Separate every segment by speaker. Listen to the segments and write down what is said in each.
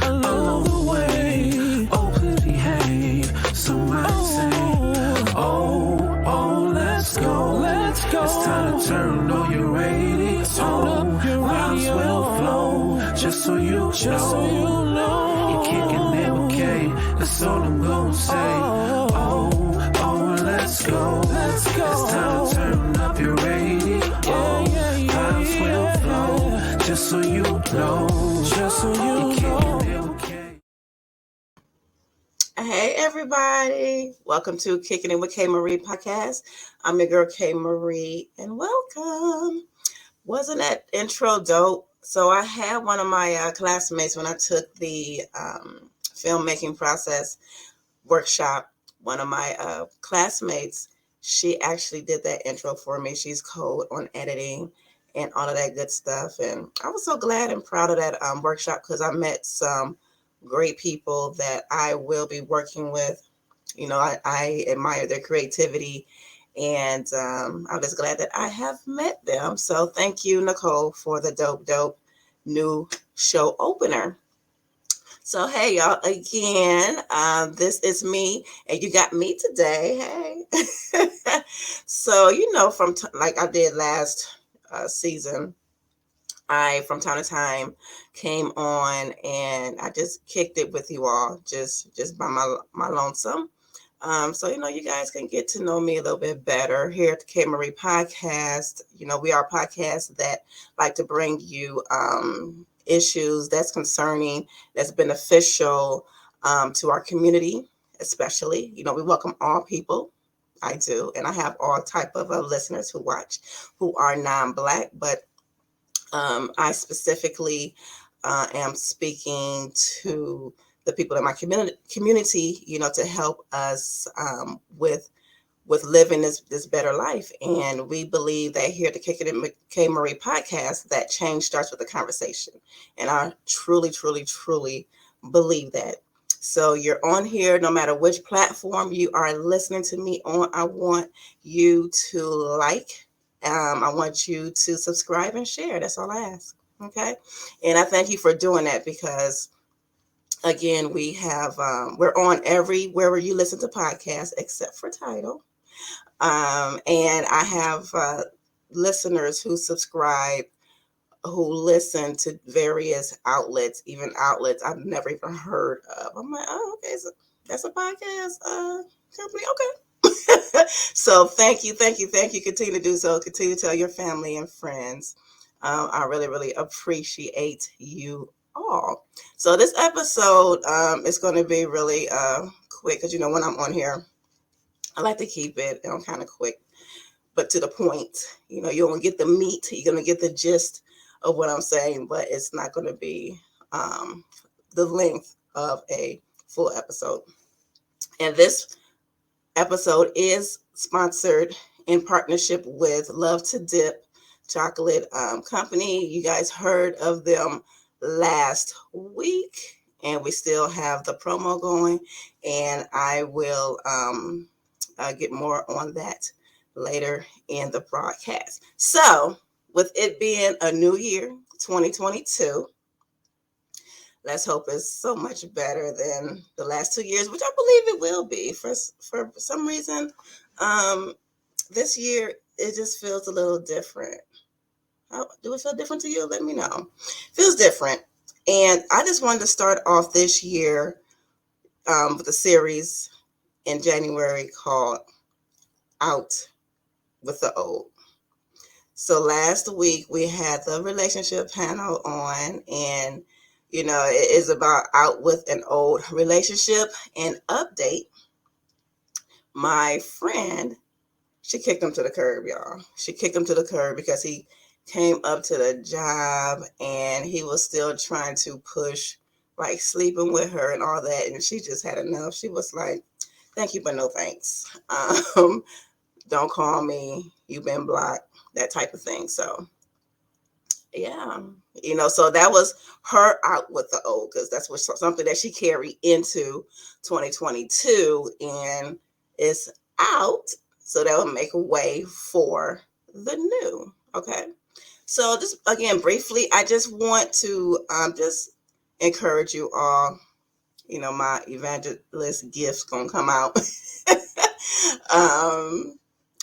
Speaker 1: along the way. Oh, please behave. Somebody say, oh, let's go. Let's go. It's time to turn on your radio. Vibes will flow. Just so you know. You're kicking it with K. That's all I'm gonna say. Oh, let's go. Let's go. It's time to turn up your radio. Vibes will flow. Just so you know. Just so you know.
Speaker 2: Hey everybody, welcome to Kicking It with K Marie podcast. I'm your girl K Marie and welcome. Wasn't that intro dope? So I had one of my classmates when I took the filmmaking process workshop. One of my classmates, she actually did that intro for me. She's cold on editing and all of that good stuff. And I was so glad and proud of that workshop because I met some great people that I will be working with. You know, I admire their creativity, and I'm just glad that I have met them. So thank you, Nicole, for the dope new show opener. So hey, y'all, again, this is me, and you got me today. Hey. So, you know, like I did last season, I, from time to time, came on and I just kicked it with you all, just by my lonesome. So, you know, you guys can get to know me a little bit better here at the K Marie podcast. You know, we are a podcast that like to bring you issues that's concerning, that's beneficial to our community, especially. You know, we welcome all people. I do. And I have all type of listeners who watch who are non-Black, but I specifically am speaking to the people in my community, you know, to help us with living this better life. And we believe that here at the Kick It in K Marie podcast, that change starts with a conversation. And I truly believe that. So you're on here, no matter which platform you are listening to me on, I want you to like. I want you to subscribe and share. That's all I ask. Okay. And I thank you for doing that because, again, we have, we're on everywhere where you listen to podcasts except for Tidal. And I have listeners who subscribe, who listen to various outlets, even outlets I've never even heard of. I'm like, oh, okay. So that's a podcast company. Okay. So thank you. Continue to do so. Continue to tell your family and friends. I really appreciate you all. So this episode is going to be really quick because, you know, when I'm on here, I like to keep it kind of quick, but to the point. You know, you're going to get the meat. You're going to get the gist of what I'm saying, but it's not going to be the length of a full episode. And this episode is sponsored in partnership with Love to Dip Chocolate Company. You guys heard of them last week, and we still have the promo going, and I will get more on that later in the broadcast. So, with it being a new year, 2022, let's hope it's so much better than the last 2 years, which I believe it will be. For some reason, this year, it just feels a little different. Do it feel different to you? Let me know. Feels different. And I just wanted to start off this year with a series in January called Out with the Old. So last week, we had the relationship panel on, and you know, it is about out with an old relationship. And update, my friend, she kicked him to the curb, y'all. She kicked him to the curb because he came up to the job and he was still trying to push, like, sleeping with her and all that. And she just had enough. She was like, thank you, but no thanks. Don't call me. You've been blocked, that type of thing. So yeah, you know, so that was her out with the old, because that's what something that she carried into 2022, and it's out, so that will make a way for the new. Okay, so just again briefly, I just want to just encourage you all. My evangelist gift's gonna come out.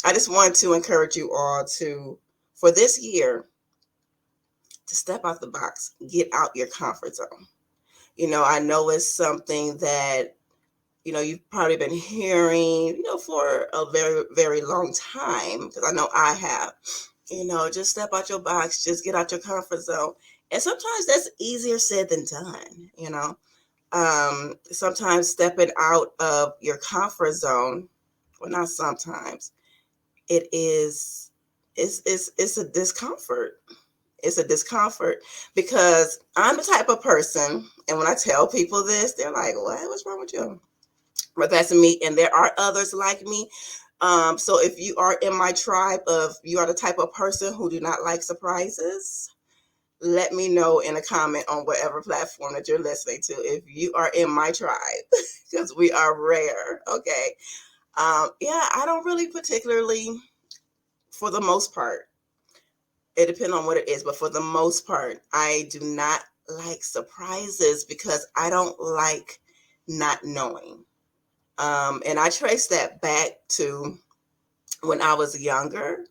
Speaker 2: I just want to encourage you all for this year, to step out the box, get out your comfort zone. I know it's something that, you've probably been hearing, for a very, very long time, because I know I have. Just step out your box, just get out your comfort zone. And sometimes that's easier said than done. Sometimes stepping out of your comfort zone, well, not sometimes, it's a discomfort. It's a discomfort, because I'm the type of person, and when I tell people this, they're like, what's wrong with you? But that's me, and there are others like me. So if you are in my tribe of, you are the type of person who do not like surprises, let me know in a comment on whatever platform that you're listening to if you are in my tribe, because we are rare. Okay. Yeah, I don't really particularly, for the most part, it depends on what it is, but for the most part, I do not like surprises, because I don't like not knowing. And I trace that back to when I was younger.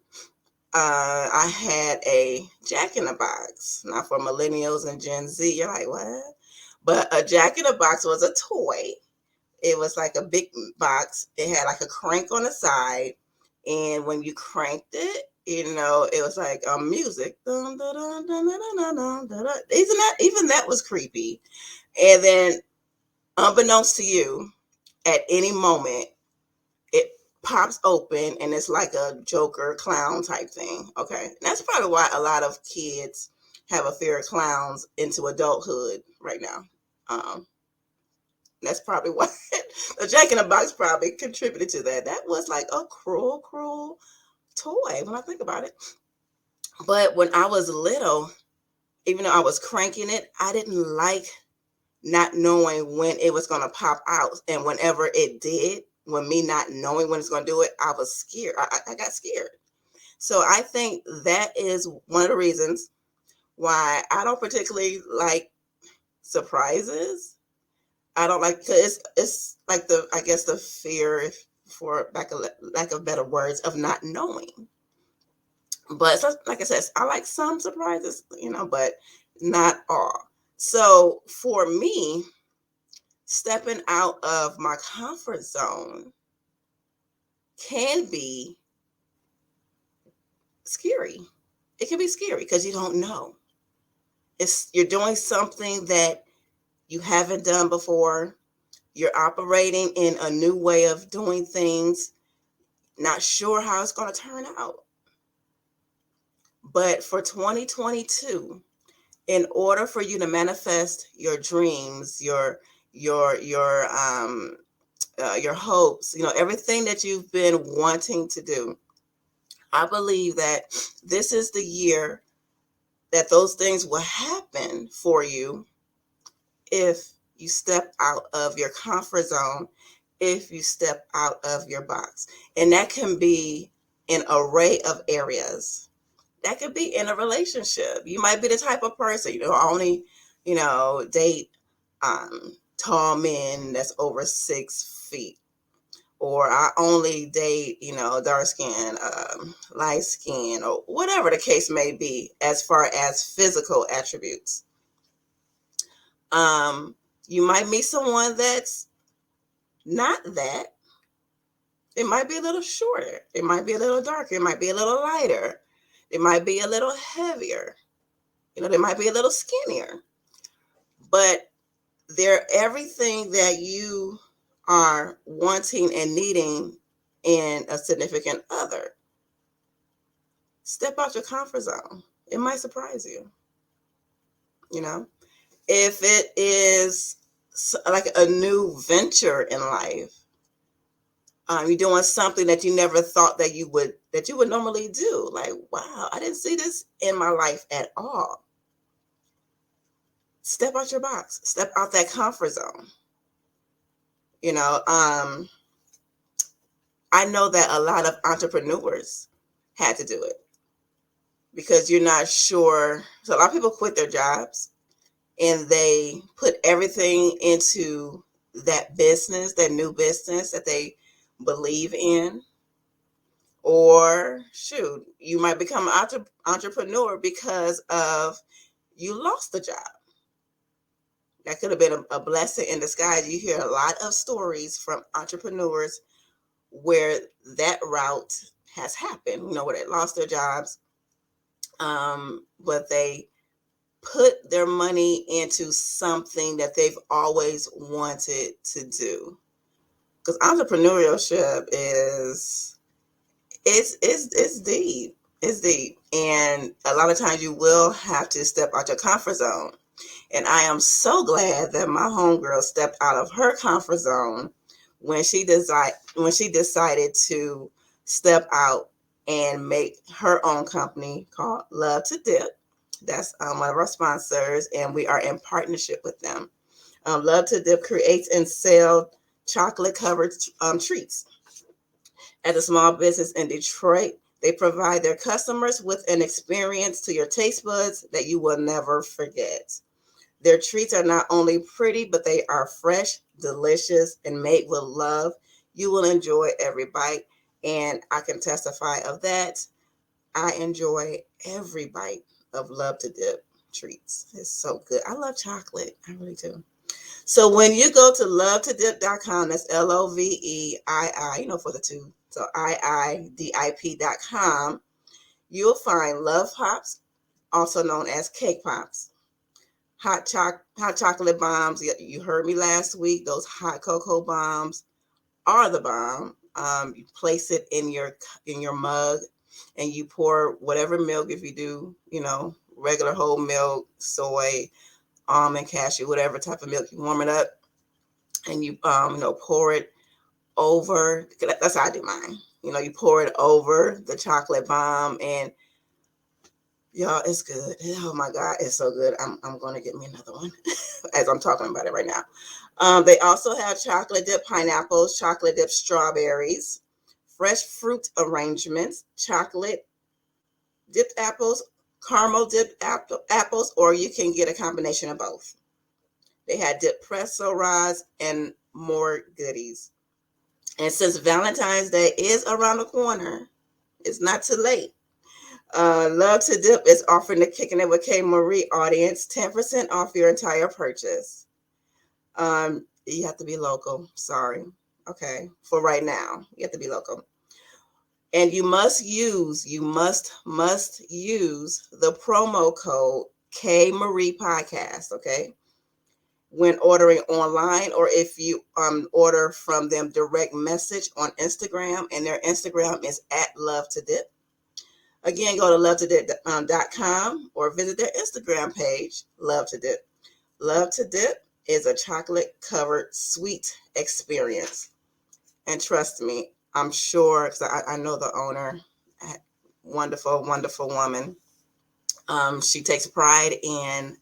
Speaker 2: I had a Jack in the Box. Now, for millennials and Gen Z, you're like, what? But a Jack in the Box was a toy. It was like a big box. It had like a crank on the side. And when you cranked it, it was like music. Dun, dun, dun, dun, dun, dun, dun, dun, dun. Even that was creepy. And then, unbeknownst to you, at any moment, it pops open and it's like a Joker clown type thing. Okay. And that's probably why a lot of kids have a fear of clowns into adulthood right now. That's probably why the Jack in the Box probably contributed to that. That was like a cruel, cruel toy when I think about it. But when I was little, even though I was cranking it, I didn't like not knowing when it was going to pop out. And whenever it did, when me not knowing when it's going to do it, I was scared. I got scared. So I think that is one of the reasons why I don't particularly like surprises. I don't like, because it's like I guess the fear, for lack of better words, of not knowing. But like I said, I like some surprises, but not all. So for me, stepping out of my comfort zone can be scary. It can be scary because you don't know. You're doing something that you haven't done before. You're operating in a new way of doing things, not sure how it's going to turn out. But for 2022, in order for you to manifest your dreams, your hopes, everything that you've been wanting to do, I believe that this is the year that those things will happen for you if you step out of your comfort zone, if you step out of your box. And that can be an array of areas. That could be in a relationship. You might be the type of person, only, date tall men that's over 6 feet. Or I only date, dark skin, light skin, or whatever the case may be, as far as physical attributes. You might meet someone that's not that. It might be a little shorter. It might be a little darker. It might be a little lighter. It might be a little heavier. They might be a little skinnier. But they're everything that you are wanting and needing in a significant other. Step out your comfort zone. It might surprise you. If it is like a new venture in life, you're doing something that you never thought that you would normally do. Like, wow, I didn't see this in my life at all. Step out your box. Step out that comfort zone. I know that a lot of entrepreneurs had to do it because you're not sure. So a lot of people quit their jobs and they put everything into that business, that new business that they believe in. Or shoot, you might become an entrepreneur because of you lost the job. That could have been a blessing in disguise. You hear a lot of stories from entrepreneurs where that route has happened, where they lost their jobs, but they put their money into something that they've always wanted to do. Because entrepreneurship it's deep. It's deep. And a lot of times you will have to step out your comfort zone. And I am so glad that my homegirl stepped out of her comfort zone when she decided to step out and make her own company called Love to Dip. That's one of our sponsors, and we are in partnership with them. Love to Dip creates and sells chocolate-covered treats. As a small business in Detroit, they provide their customers with an experience to your taste buds that you will never forget. Their treats are not only pretty, but they are fresh, delicious, and made with love. You will enjoy every bite, and I can testify of that. I enjoy every bite of Love to Dip treats. It's so good. I love chocolate. I really do. So when you go to lovetodip.com, that's LOVEII, for the two. So IIDIP.com, you'll find Love Pops, also known as Cake Pops. Hot chocolate bombs. You heard me last week. Those hot cocoa bombs are the bomb. You place it in your mug, and you pour whatever milk. If you do, regular whole milk, soy, almond, cashew, whatever type of milk, you warm it up, and you pour it over. That's how I do mine. You pour it over the chocolate bomb, and y'all, it's good. Oh my God, it's so good. I'm going to get me another one as I'm talking about it right now. They also have chocolate dip pineapples, chocolate dip strawberries, fresh fruit arrangements, chocolate dipped apples, caramel dipped apples, or you can get a combination of both. They had dipped pretzel rods and more goodies. And since Valentine's Day is around the corner, it's not too late. Love to Dip is offering the Kicking It with K Marie audience 10% off your entire purchase. You have to be local. Sorry. Okay. For right now, you have to be local. And you must use the promo code K Marie Podcast. Okay. When ordering online, or if you order from them direct message on Instagram, and their Instagram is @LoveToDip. Again, go to lovetodip.com or visit their Instagram page, Love to Dip. Love to Dip is a chocolate-covered sweet experience. And trust me, I'm sure, because I know the owner, wonderful, wonderful woman. She takes pride in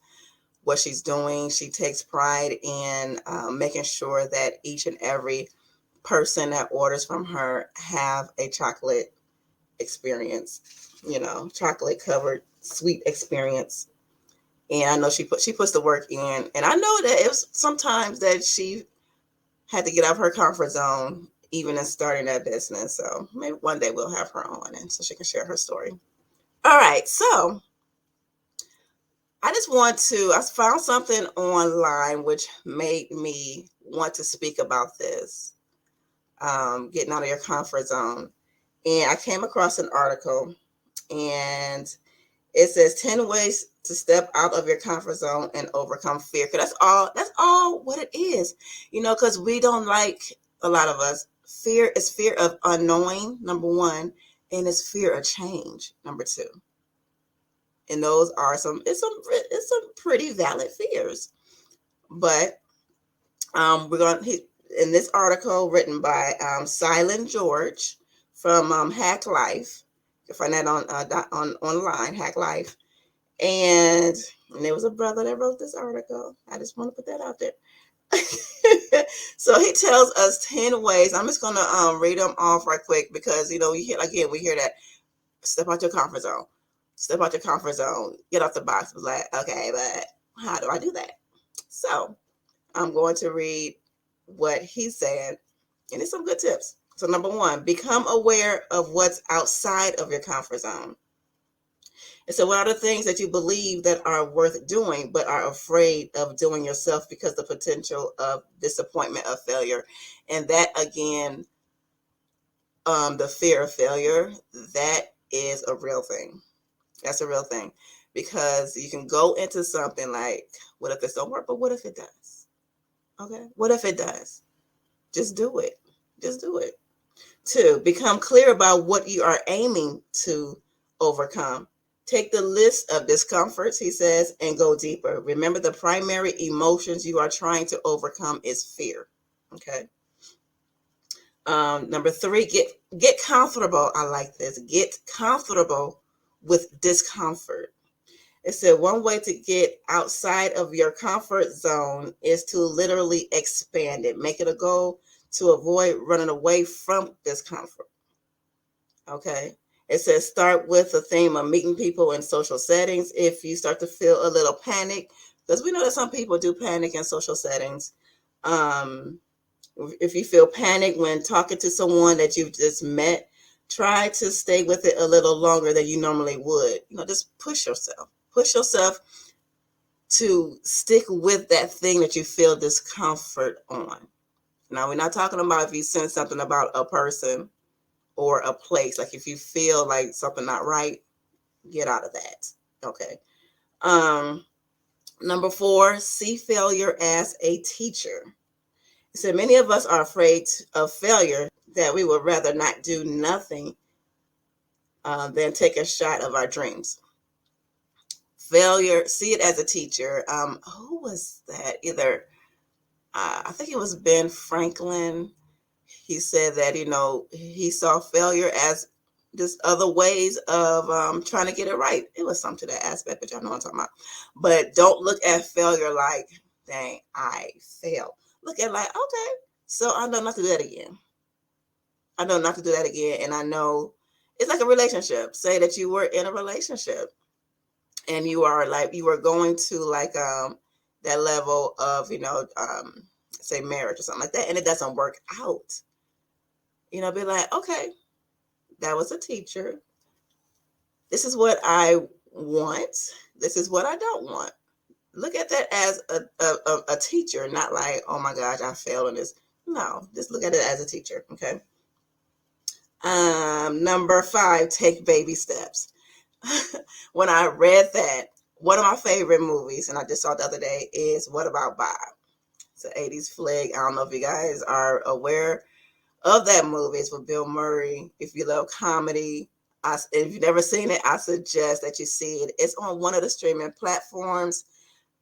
Speaker 2: what she's doing. She takes pride in making sure that each and every person that orders from her have a chocolate experience, chocolate covered sweet experience. And I know she puts the work in, and I know that it was sometimes that she had to get out of her comfort zone even in starting that business. So maybe one day we'll have her on, and so she can share her story. All right, so I found something online which made me want to speak about this, getting out of your comfort zone. And I came across an article, and it says 10 ways to step out of your comfort zone and overcome fear. Because that's all what it is, because we don't like, a lot of us, fear is fear of unknowing, number one, and it's fear of change, number two. And those are some pretty valid fears. But in this article written by Silent George from Hack Life, you can find that on online, Hack Life. And there was a brother that wrote this article. I just want to put that out there. So he tells us 10 ways. I'm just going to read them off right quick, because, we hear that step out your comfort zone. Step out your comfort zone. Get off the box. Like, okay, but How do I do that? So I'm going to read what he said, and it's some good tips. So number one, become aware of what's outside of your comfort zone. And so what are the things that you believe that are worth doing, but are afraid of doing yourself because the potential of disappointment or failure? And that again, the fear of failure, that is a real thing. That's a real thing, because you can go into something like, what if this don't work? But what if it does? Okay. What if it does? Just do it. Just do it. Two, become clear about what you are aiming to overcome. Take the list of discomforts, he says, and go deeper. Remember, the primary emotions you are trying to overcome is fear. Okay. Number three, get comfortable. I like this. Get comfortable with discomfort. It said one way to get outside of your comfort zone is to literally expand it. Make it a goal to avoid running away from discomfort. Okay. It says start with the theme of meeting people in social settings. If you start to feel a little panic, because we know that some people do panic in social settings. If you feel panic when talking to someone that you've just met, try to stay with it a little longer than you normally would. Just push yourself. Push yourself to stick with that thing that you feel discomfort on. Now, we're not talking about if you sense something about a person or a place. Like if you feel like something not right, get out of that. Okay. Number four, see failure as a teacher. So many of us are afraid of failure that we would rather not do nothing than take a shot of our dreams. Failure, see it as a teacher. Who was that? Either I think it was Ben Franklin. He said that he saw failure as just other ways of trying to get it right. It was something to that aspect, but y'all know what I'm talking about. But don't look at failure like, dang, I failed. Look at like, okay, so I know not to do that again. I know not to do that again. And I know it's like a relationship. Say that you were in a relationship and you were going to like that level of, say marriage or something like that, and it doesn't work out. Be like, okay, that was a teacher. This is what I want. This is what I don't want. Look at that as a teacher, not like, oh my gosh, I failed in this. No, just look at it as a teacher. Okay. Number five, take baby steps. When I read that, one of my favorite movies, and I just saw it the other day, is What About Bob? It's an 80s flick. I don't know if you guys are aware of that movie. It's with Bill Murray. If you love comedy, if you've never seen it, I suggest that you see it. It's on one of the streaming platforms.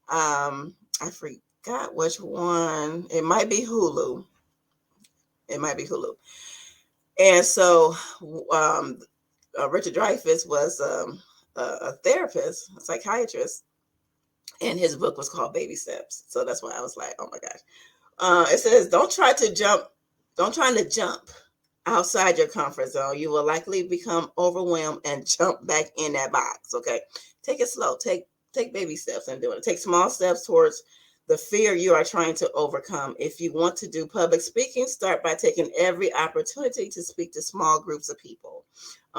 Speaker 2: I forgot which one. It might be Hulu. And so Richard Dreyfuss was a therapist, a psychiatrist, and his book was called Baby Steps. So that's why I was like, oh my gosh. It says, don't try to jump outside your comfort zone. You will likely become overwhelmed and jump back in that box. Okay. Take it slow. Take baby steps and do it. Take small steps towards the fear you are trying to overcome. If you want to do public speaking, start by taking every opportunity to speak to small groups of people.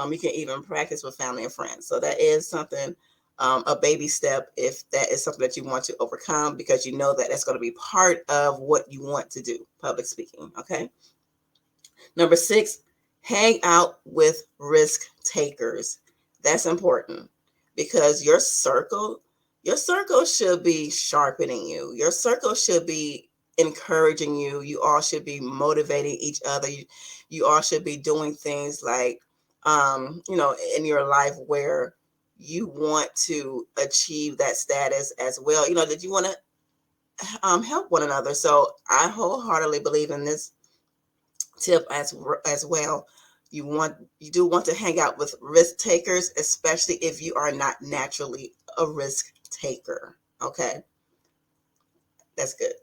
Speaker 2: You can even practice with family and friends. So that is something, a baby step, if that is something that you want to overcome, because you know that that's going to be part of what you want to do, public speaking. Okay. Number six, hang out with risk takers. That's important, because your circle should be sharpening you. Your circle should be encouraging you. You all should be motivating each other. You all should be doing things like, in your life where you want to achieve that status as well. That you want to help one another. So I wholeheartedly believe in this tip as well. You do want to hang out with risk takers, especially if you are not naturally a risk taker. Okay, that's good.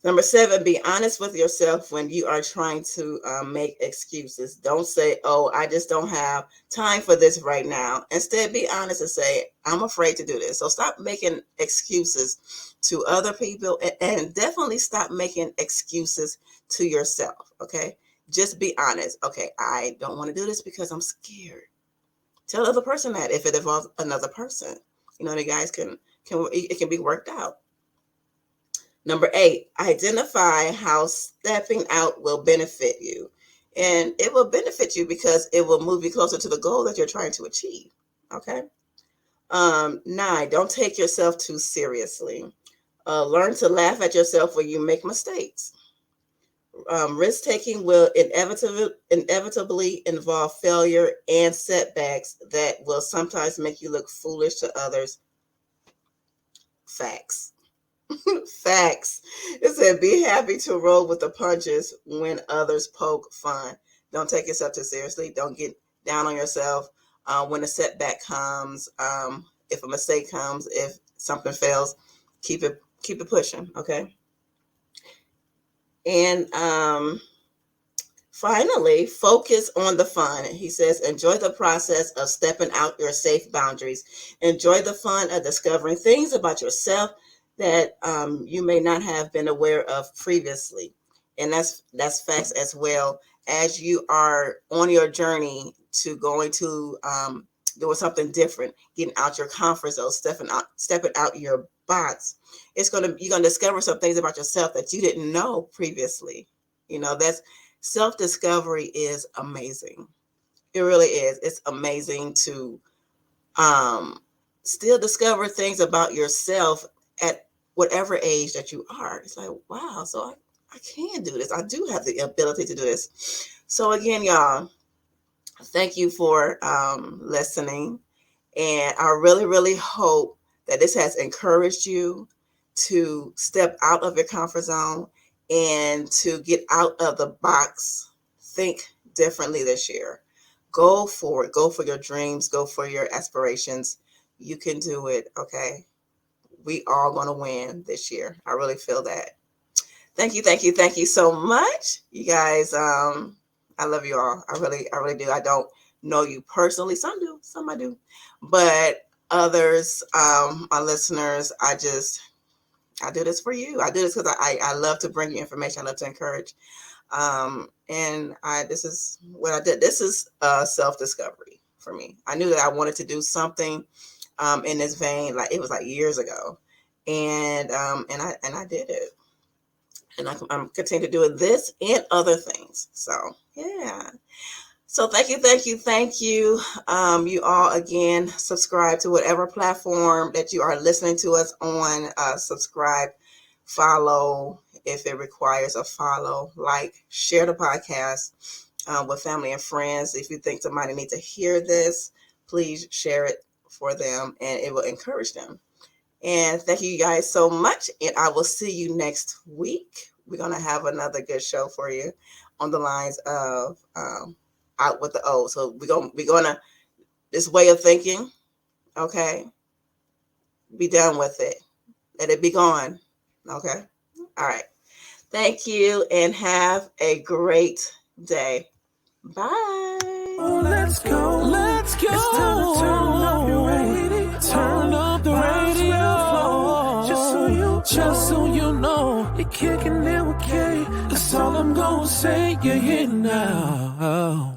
Speaker 2: Number 7, be honest with yourself when you are trying to make excuses. Don't say, oh, I just don't have time for this right now. Instead, be honest and say, I'm afraid to do this. So stop making excuses to other people, and definitely stop making excuses to yourself. Okay. Just be honest. Okay. I don't want to do this because I'm scared. Tell the other person that if it involves another person, the guys it can be worked out. Number 8, identify how stepping out will benefit you. And it will benefit you because it will move you closer to the goal that you're trying to achieve. Okay. 9, don't take yourself too seriously. Learn to laugh at yourself when you make mistakes. Risk taking will inevitably involve failure and setbacks that will sometimes make you look foolish to others. Facts. Facts. It said, be happy to roll with the punches when others poke fun. Don't take yourself too seriously. Don't get down on yourself when a setback comes. If a mistake comes, if something fails, keep it pushing. Okay. And finally, focus on the fun. He says, enjoy the process of stepping out your safe boundaries. Enjoy the fun of discovering things about yourself that you may not have been aware of previously. And that's facts as well. As you are on your journey to going to doing something different, getting out your comfort zone, stepping out your box, you're gonna discover some things about yourself that you didn't know previously. That's self-discovery is amazing. It really is. It's amazing to still discover things about yourself at whatever age that you are. It's like, wow, so I can do this. I do have the ability to do this. So again, y'all, thank you for listening. And I really, really hope that this has encouraged you to step out of your comfort zone and to get out of the box. Think differently this year. Go for it. Go for your dreams. Go for your aspirations. You can do it. Okay. We all going to win this year. I really feel that. Thank you so much. You guys, I love you all. I really do. I don't know you personally. Some do, some I do. But others, my listeners, I do this for you. I do this because I love to bring you information. I love to encourage. And this is what I did. This is self-discovery for me. I knew that I wanted to do something in this vein. Like, it was like years ago. And I did it. And I'm continuing to do this and other things. So, yeah. So thank you. You all, again, subscribe to whatever platform that you are listening to us on. Subscribe, follow if it requires a follow, share the podcast with family and friends. If you think somebody needs to hear this, please share it for them and it will encourage them. And thank you guys so much. And I will see you next week. We're going to have another good show for you on the lines of out with the O. So we're going to, this way of thinking, okay, be done with it. Let it be gone. Okay. All right. Thank you and have a great day. Bye.
Speaker 1: Oh, let's go. Let's go. It's time to turn up your radio. Turn up the radio. Just so you know, you're kicking it with K. That's all I'm gonna say. You're here now.